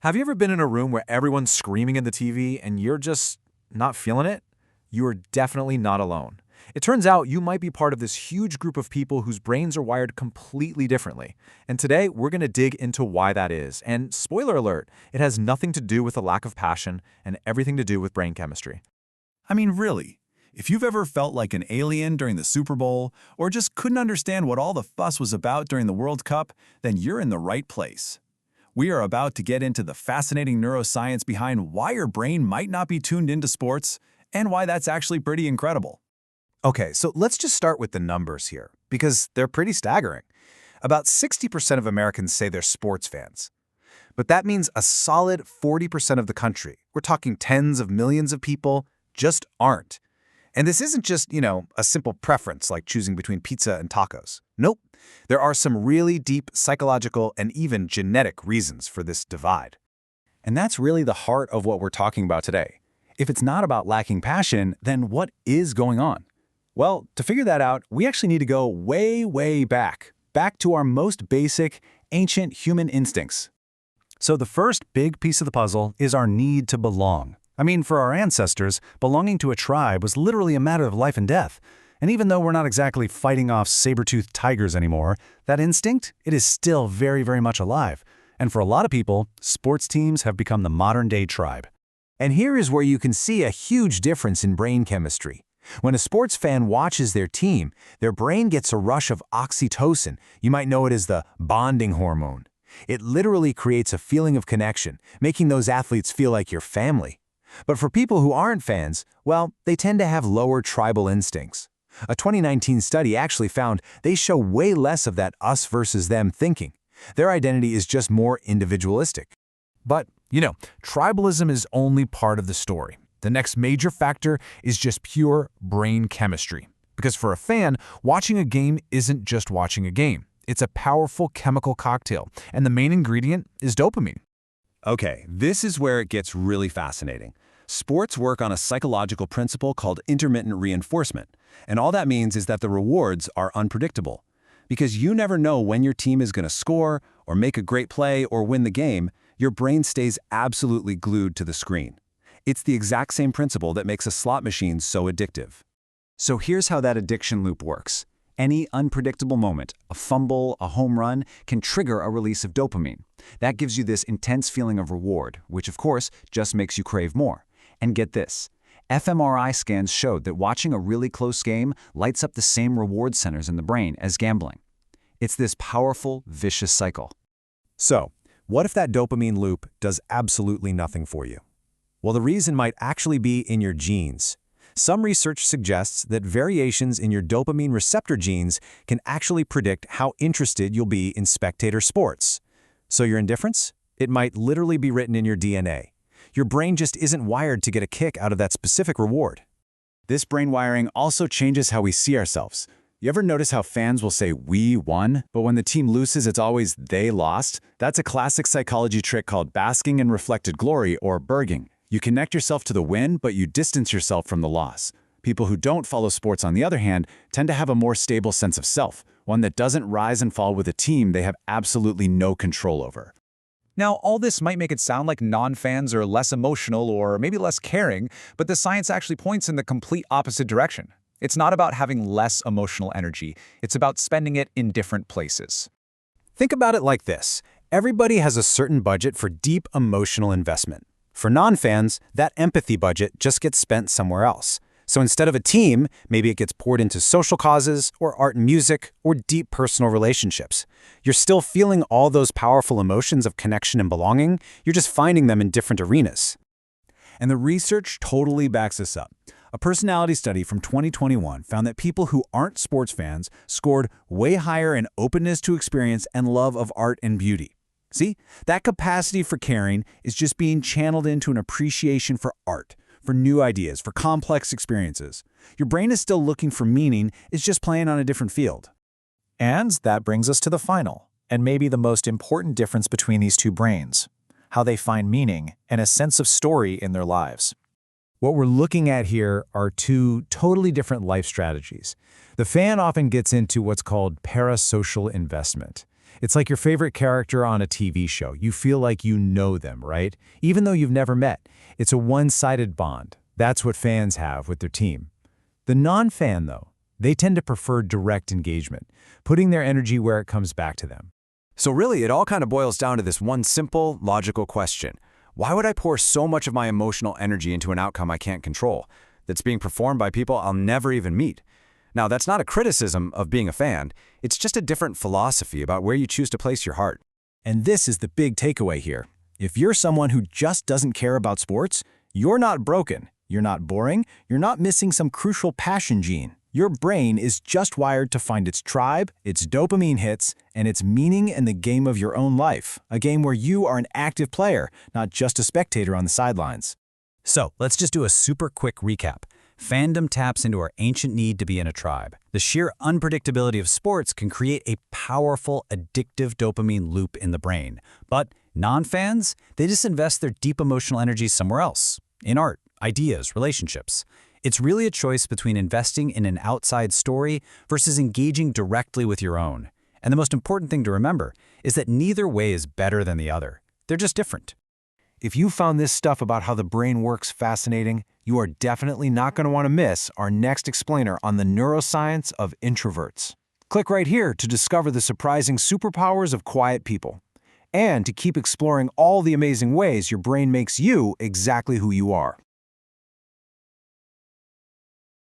Have you ever been in a room where everyone's screaming at the TV and you're just not feeling it? You are definitely not alone. It turns out you might be part of this huge group of people whose brains are wired completely differently. And today, we're going to dig into why that is. And spoiler alert, it has nothing to do with a lack of passion and everything to do with brain chemistry. I mean, really, if you've ever felt like an alien during the Super Bowl or just couldn't understand what all the fuss was about during the World Cup, then you're in the right place. We are about to get into the fascinating neuroscience behind why your brain might not be tuned into sports and why that's actually pretty incredible. Okay, so let's just start with the numbers here, because they're pretty staggering. About 60% of Americans say they're sports fans. But that means a solid 40% of the country, we're talking tens of millions of people, just aren't. And this isn't just, a simple preference like choosing between pizza and tacos. Nope. There are some really deep psychological and even genetic reasons for this divide. And that's really the heart of what we're talking about today. If it's not about lacking passion, then what is going on? Well, to figure that out, we actually need to go way, way back to our most basic, ancient human instincts. So the first big piece of the puzzle is our need to belong. I mean, for our ancestors, belonging to a tribe was literally a matter of life and death. And even though we're not exactly fighting off saber-toothed tigers anymore, that instinct, it is still very, very much alive. And for a lot of people, sports teams have become the modern-day tribe. And here is where you can see a huge difference in brain chemistry. When a sports fan watches their team, their brain gets a rush of oxytocin. You might know it as the bonding hormone. It literally creates a feeling of connection, making those athletes feel like your family. But for people who aren't fans, well, they tend to have lower tribal instincts. A 2019 study actually found they show way less of that us versus them thinking. Their identity is just more individualistic. But, tribalism is only part of the story. The next major factor is just pure brain chemistry. Because for a fan, watching a game isn't just watching a game. It's a powerful chemical cocktail, and the main ingredient is dopamine. Okay, this is where it gets really fascinating. Sports work on a psychological principle called intermittent reinforcement, and all that means is that the rewards are unpredictable. Because you never know when your team is going to score, or make a great play, or win the game, your brain stays absolutely glued to the screen. It's the exact same principle that makes a slot machine so addictive. So here's how that addiction loop works. Any unpredictable moment, a fumble, a home run, can trigger a release of dopamine. That gives you this intense feeling of reward, which of course just makes you crave more. And get this, fMRI scans showed that watching a really close game lights up the same reward centers in the brain as gambling. It's this powerful, vicious cycle. So, what if that dopamine loop does absolutely nothing for you? Well, the reason might actually be in your genes. Some research suggests that variations in your dopamine receptor genes can actually predict how interested you'll be in spectator sports. So your indifference? It might literally be written in your DNA. Your brain just isn't wired to get a kick out of that specific reward. This brain wiring also changes how we see ourselves. You ever notice how fans will say, "we won," but when the team loses, it's always "they lost"? That's a classic psychology trick called basking in reflected glory, or BIRGing. You connect yourself to the win, but you distance yourself from the loss. People who don't follow sports, on the other hand, tend to have a more stable sense of self, one that doesn't rise and fall with a team they have absolutely no control over. Now, all this might make it sound like non-fans are less emotional or maybe less caring, but the science actually points in the complete opposite direction. It's not about having less emotional energy. It's about spending it in different places. Think about it like this. Everybody has a certain budget for deep emotional investment. For non-fans, that empathy budget just gets spent somewhere else. So instead of a team, maybe it gets poured into social causes, or art and music, or deep personal relationships. You're still feeling all those powerful emotions of connection and belonging, you're just finding them in different arenas. And the research totally backs this up. A personality study from 2021 found that people who aren't sports fans scored way higher in openness to experience and love of art and beauty. See, that capacity for caring is just being channeled into an appreciation for art, for new ideas, for complex experiences. Your brain is still looking for meaning, it's just playing on a different field. And that brings us to the final, and maybe the most important difference between these two brains, how they find meaning and a sense of story in their lives. What we're looking at here are two totally different life strategies. The fan often gets into what's called parasocial investment. It's like your favorite character on a TV show. You feel like you know them, right? Even though you've never met. It's a one-sided bond. That's what fans have with their team. The non-fan, though, they tend to prefer direct engagement, putting their energy where it comes back to them. So really, it all kind of boils down to this one simple, logical question. Why would I pour so much of my emotional energy into an outcome I can't control, that's being performed by people I'll never even meet? Now, that's not a criticism of being a fan. It's just a different philosophy about where you choose to place your heart. And this is the big takeaway here. If you're someone who just doesn't care about sports, you're not broken, you're not boring, you're not missing some crucial passion gene. Your brain is just wired to find its tribe, its dopamine hits, and its meaning in the game of your own life, a game where you are an active player, not just a spectator on the sidelines. So, let's just do a super quick recap. Fandom taps into our ancient need to be in a tribe. The sheer unpredictability of sports can create a powerful, addictive dopamine loop in the brain. But non-fans, they just invest their deep emotional energy somewhere else, in art, ideas, relationships. It's really a choice between investing in an outside story versus engaging directly with your own. And the most important thing to remember is that neither way is better than the other. They're just different. If you found this stuff about how the brain works fascinating, you are definitely not going to want to miss our next explainer on the neuroscience of introverts. Click right here to discover the surprising superpowers of quiet people, and to keep exploring all the amazing ways your brain makes you exactly who you are.